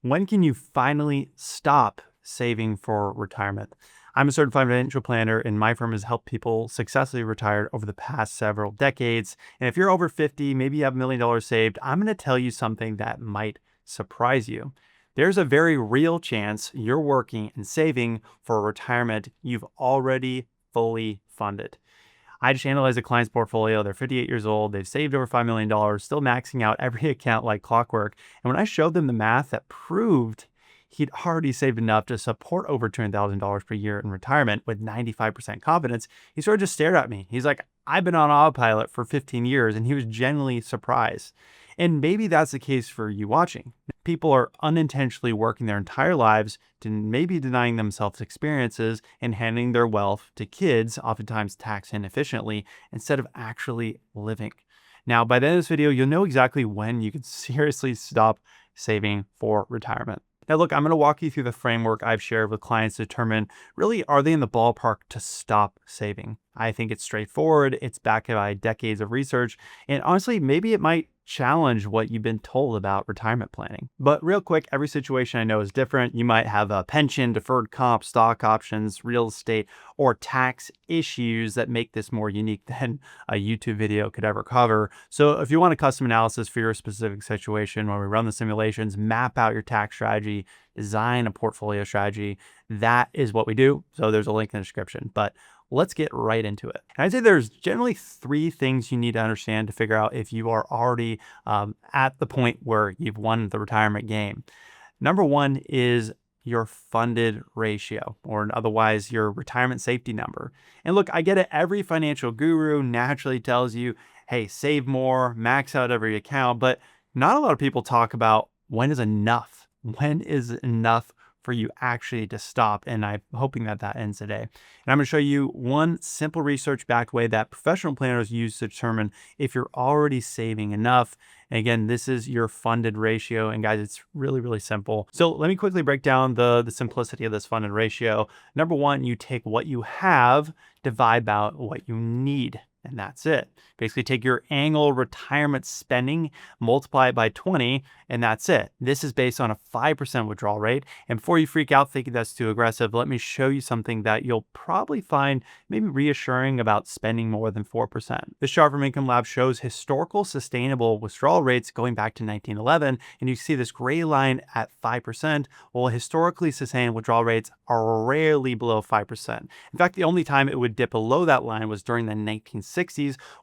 When can you finally stop saving for retirement? I'm a certified financial planner, and my firm has helped people successfully retire over the past several decades. And if you're over 50, maybe you have $1 million saved, I'm going to tell you something that might surprise you. There's a very real chance you're working and saving for a retirement you've already fully funded. I just analyzed a client's portfolio. They're 58 years old. They've saved over $5 million, still maxing out every account like clockwork. And when I showed them the math that proved he'd already saved enough to support over $200,000 per year in retirement with 95% confidence, he sort of just stared at me. He's like, I've been on autopilot for 15 years, and he was genuinely surprised. And maybe that's the case for you watching. People are unintentionally working their entire lives to maybe denying themselves experiences and handing their wealth to kids, oftentimes taxed inefficiently, instead of actually living. Now, by the end of this video, you'll know exactly when you can seriously stop saving for retirement. Now, look, I'm going to walk you through the framework I've shared with clients to determine really, are they in the ballpark to stop saving? I think it's straightforward. It's backed by decades of research. And honestly, maybe it might challenge what you've been told about retirement planning. But real quick, every situation I know is different. You might have a pension, deferred comp, stock options, real estate, or tax issues that make this more unique than a YouTube video could ever cover. So if you want a custom analysis for your specific situation, when we run the simulations, map out your tax strategy, design a portfolio strategy, that is what we do. So there's a link in the description. But let's get right into it. And I'd say there's generally three things you need to understand to figure out if you are already at the point where you've won the retirement game. Number one is your funded ratio, or otherwise your retirement safety number. And look, I get it. Every financial guru naturally tells you, hey, save more, max out every account, but not a lot of people talk about when is enough. When is enough for you actually to stop? And I'm hoping that that ends today. And I'm going to show you one simple research-backed way that professional planners use to determine if you're already saving enough. And again, this is your funded ratio. And guys, it's really, really simple. So let me quickly break down the simplicity of this funded ratio. Number one, you take what you have, divide by what you need. And that's it. Basically take your annual retirement spending, multiply it by 20, and that's it. This is based on a 5% withdrawal rate. And before you freak out thinking that's too aggressive, let me show you something that you'll probably find maybe reassuring about spending more than 4%. This chart from Income Lab shows historical sustainable withdrawal rates going back to 1911. And you see this gray line at 5%. Well, historically sustained withdrawal rates are rarely below 5%. In fact, the only time it would dip below that line was during the 1960s,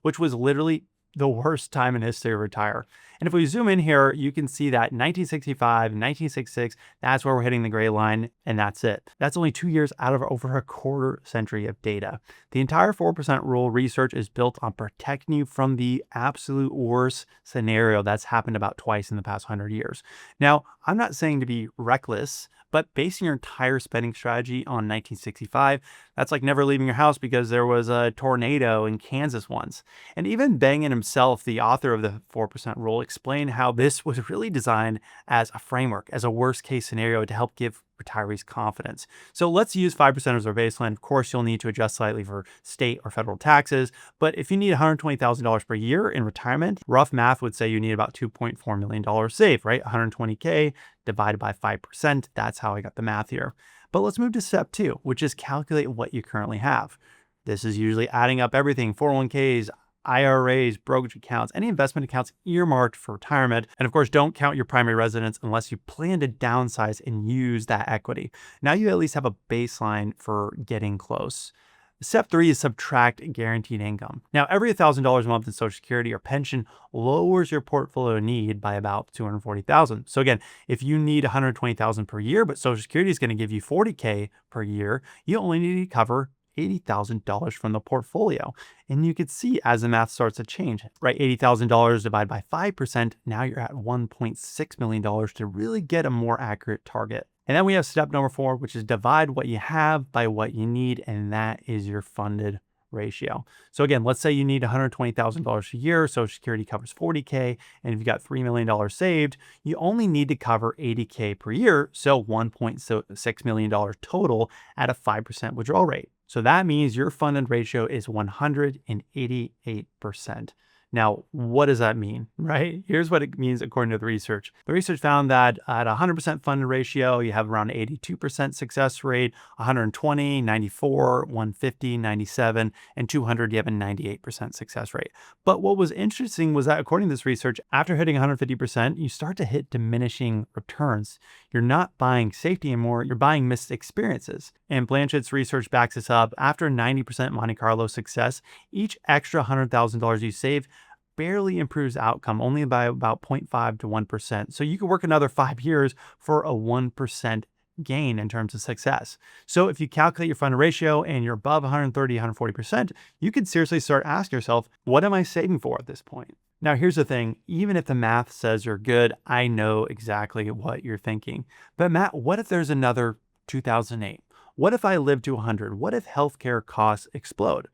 which was literally the worst time in history to retire. And if we zoom in here, you can see that 1965, 1966, that's where we're hitting the gray line, and that's it. That's only 2 years out of over a quarter century of data. The entire 4% rule research is built on protecting you from the absolute worst scenario that's happened about twice in the past 100 years. Now, I'm not saying to be reckless, but basing your entire spending strategy on 1965, that's like never leaving your house because there was a tornado in Kansas once. And even Bengen himself, the author of the 4% rule, explained how this was really designed as a framework, as a worst case scenario to help give retirees confidence. So let's use 5% as our baseline. Of course, you'll need to adjust slightly for state or federal taxes, but if you need $120,000 per year in retirement, rough math would say you need about $2.4 million saved, right? 120K divided by 5%. That's how I got the math here. But let's move to step two, which is calculate what you currently have. This is usually adding up everything, 401ks, IRAs, brokerage accounts, any investment accounts earmarked for retirement. And of course, don't count your primary residence unless you plan to downsize and use that equity. Now you at least have a baseline for getting close. Step three is subtract guaranteed income. Now, every $1,000 a month in Social Security or pension lowers your portfolio need by about $240,000. So again, if you need $120,000 per year, but Social Security is going to give you $40K per year, you only need to cover $80,000 from the portfolio. And you could see as the math starts to change, right? $80,000 divided by 5%, now you're at $1.6 million to really get a more accurate target. And then we have step number four, which is divide what you have by what you need, and that is your funded ratio. So again, let's say you need $120,000 a year, Social Security covers $40K, and if you've got $3 million saved, you only need to cover $80K per year, so $1.6 million total at a 5% withdrawal rate. So that means your funded ratio is 188%. Now, what does that mean, right? Here's what it means according to the research. The research found that at 100% funded ratio, you have around 82% success rate, 120, 94, 150, 97, and 200, you have a 98% success rate. But what was interesting was that according to this research, after hitting 150%, you start to hit diminishing returns. You're not buying safety anymore, you're buying missed experiences. And Blanchett's research backs this up. After 90% Monte Carlo success, each extra $100,000 you save barely improves outcome, only by about 0.5 to 1%. So you could work another 5 years for a 1% gain in terms of success. So if you calculate your funded ratio and you're above 130, 140%, you could seriously start asking yourself, what am I saving for at this point? Now, here's the thing. Even if the math says you're good, I know exactly what you're thinking. But Matt, what if there's another 2008? What if I live to 100? What if healthcare costs explode?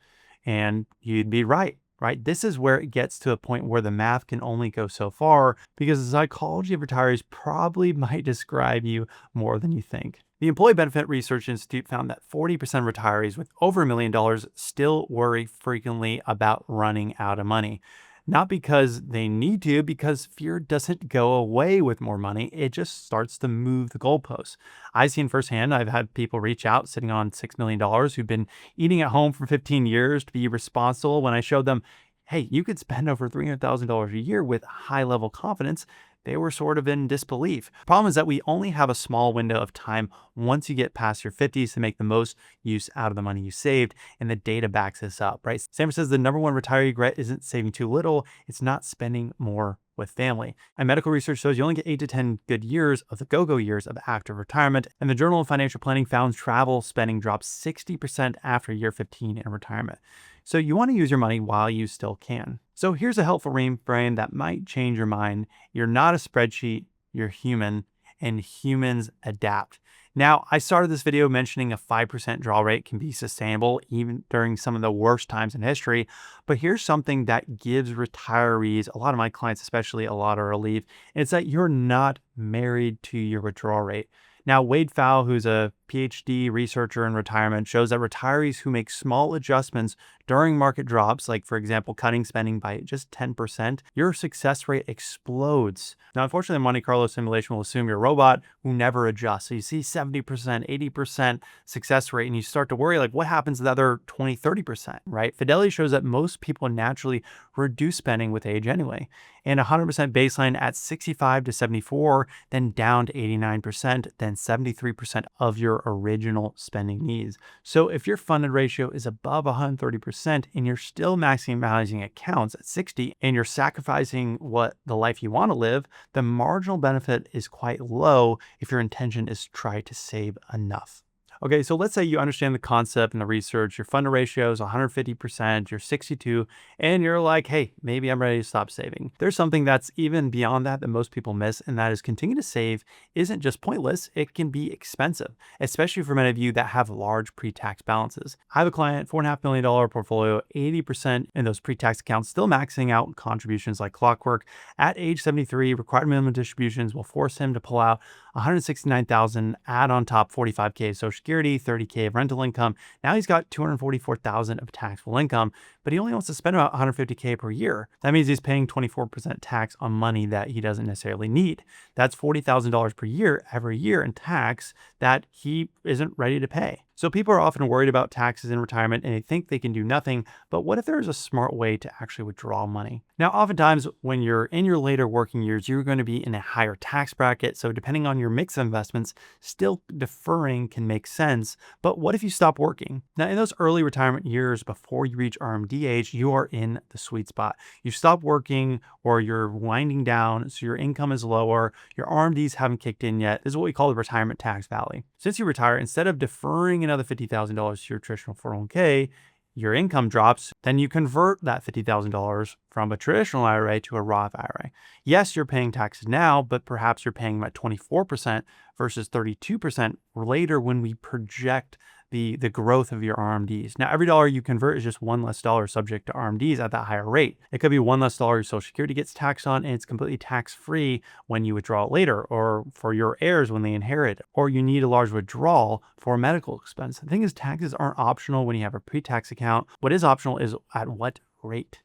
And you'd be right. Right? This is where it gets to a point where the math can only go so far because the psychology of retirees probably might describe you more than you think. The Employee Benefit Research Institute found that 40% of retirees with over $1 million still worry frequently about running out of money. Not because they need to, because fear doesn't go away with more money. It just starts to move the goalposts. I've seen firsthand, I've had people reach out sitting on $6 million who've been eating at home for 15 years to be responsible. When I showed them, hey, you could spend over $300,000 a year with high level confidence, they were sort of in disbelief. The problem is that we only have a small window of time once you get past your 50s to make the most use out of the money you saved, and the data backs this up, right? Stanford says the number one retiree regret isn't saving too little, it's not spending more with family. And medical research shows you only get 8 to 10 good years of the go-go years of active retirement. And the Journal of Financial Planning found travel spending drops 60% after year 15 in retirement. So you want to use your money while you still can. So here's a helpful reframe that might change your mind. You're not a spreadsheet, you're human, and humans adapt. Now, I started this video mentioning a 5% draw rate can be sustainable even during some of the worst times in history. But here's something that gives retirees, a lot of my clients especially, a lot of relief. And it's that you're not married to your withdrawal rate. Now, Wade Pfau, who's a PhD researcher in retirement, shows that retirees who make small adjustments during market drops, like for example, cutting spending by just 10%, your success rate explodes. Now, unfortunately, the Monte Carlo simulation will assume you're a robot who never adjusts. So you see 70%, 80% success rate, and you start to worry, like what happens to the other 20, 30%, right? Fidelity shows that most people naturally reduce spending with age anyway. And 100% baseline at 65 to 74, then down to 89%, then 73% of your original spending needs. So if your funded ratio is above 130% and you're still maximizing accounts at 60 and you're sacrificing what the life you want to live, the marginal benefit is quite low if your intention is to try to save enough. Okay, so let's say you understand the concept and the research, your funded ratio is 150%, you're 62, and you're like, hey, maybe I'm ready to stop saving. There's something that's even beyond that most people miss, and that is continuing to save isn't just pointless, it can be expensive, especially for many of you that have large pre-tax balances. I have a client, $4.5 million portfolio, 80% in those pre-tax accounts, still maxing out contributions like clockwork. At age 73, required minimum distributions will force him to pull out $169,000, add on top $45K of Social Security, $30K of rental income. Now he's got $244,000 of taxable income, but he only wants to spend about $150K per year. That means he's paying 24% tax on money that he doesn't necessarily need. That's $40,000 per year every year in tax that he isn't ready to pay. So people are often worried about taxes in retirement and they think they can do nothing, but what if there is a smart way to actually withdraw money? Now, oftentimes when you're in your later working years, you're going to be in a higher tax bracket. So depending on your mix of investments, still deferring can make sense. But what if you stop working? Now, in those early retirement years before you reach RMD age, you are in the sweet spot. You stop working or you're winding down, so your income is lower, your RMDs haven't kicked in yet. This is what we call the retirement tax valley. Since you retire, instead of deferring another $50,000 to your traditional 401k, your income drops, then you convert that $50,000 from a traditional IRA to a Roth IRA. Yes, you're paying taxes now, but perhaps you're paying about 24% versus 32% later when we project the growth of your RMDs. Now, every dollar you convert is just one less dollar subject to RMDs at that higher rate. It could be one less dollar your Social Security gets taxed on, and it's completely tax-free when you withdraw it later, or for your heirs when they inherit, or you need a large withdrawal for a medical expense. The thing is, taxes aren't optional when you have a pre-tax account. What is optional is at what rate.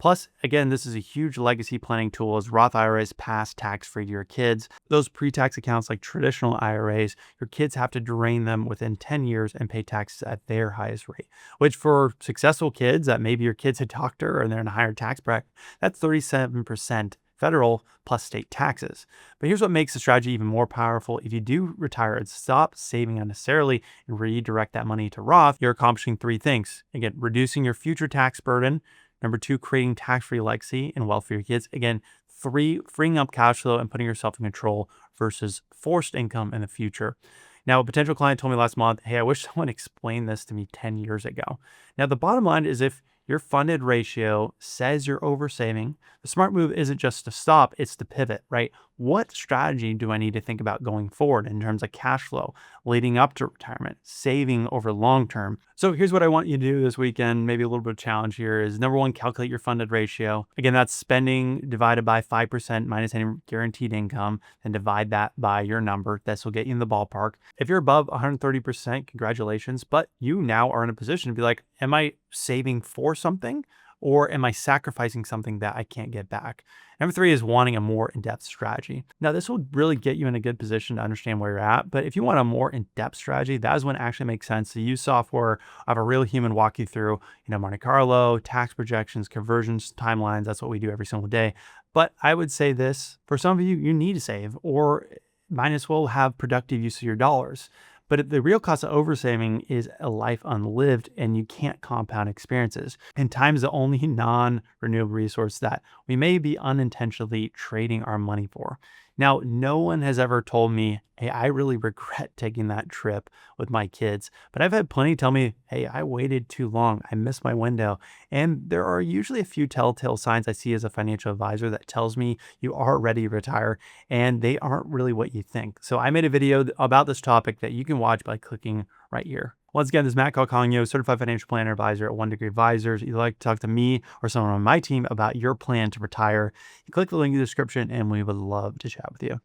Plus, again, this is a huge legacy planning tool as Roth IRAs pass tax-free to your kids. Those pre-tax accounts like traditional IRAs, your kids have to drain them within 10 years and pay taxes at their highest rate, which for successful kids that maybe your kid's a doctor and they're in a higher tax bracket, that's 37% federal plus state taxes. But here's what makes the strategy even more powerful. If you do retire and stop saving unnecessarily and redirect that money to Roth, you're accomplishing three things. Again, reducing your future tax burden. Number two, creating tax-free legacy and wealth for your kids. Again, three, freeing up cash flow and putting yourself in control versus forced income in the future. Now, a potential client told me last month, hey, I wish someone explained this to me 10 years ago. Now, the bottom line is if your funded ratio says you're oversaving, the smart move isn't just to stop, it's to pivot, right? What strategy do I need to think about going forward in terms of cash flow, leading up to retirement, saving over long term? So here's what I want you to do this weekend. Maybe a little bit of challenge here is number one, calculate your funded ratio. Again, that's spending divided by 5% minus any guaranteed income, and divide that by your number. This will get you in the ballpark. If you're above 130%, congratulations, but you now are in a position to be like, am I saving for something? Or am I sacrificing something that I can't get back? Number three is wanting a more in-depth strategy. Now, this will really get you in a good position to understand where you're at. But if you want a more in-depth strategy, that is when it actually makes sense to use software, have a real human walk you through, Monte Carlo, tax projections, conversions, timelines. That's what we do every single day. But I would say this, for some of you, you need to save or might as well have productive use of your dollars. But the real cost of oversaving is a life unlived, and you can't compound experiences. And time is the only non-renewable resource that we may be unintentionally trading our money for. Now, no one has ever told me, hey, I really regret taking that trip with my kids. But I've had plenty tell me, hey, I waited too long. I missed my window. And there are usually a few telltale signs I see as a financial advisor that tells me you are ready to retire, and they aren't really what you think. So I made a video about this topic that you can watch by clicking right here. Once again, this is Matt Calcagno, certified financial planner advisor at One Degree Advisors. If you'd like to talk to me or someone on my team about your plan to retire, you click the link in the description and we would love to chat with you.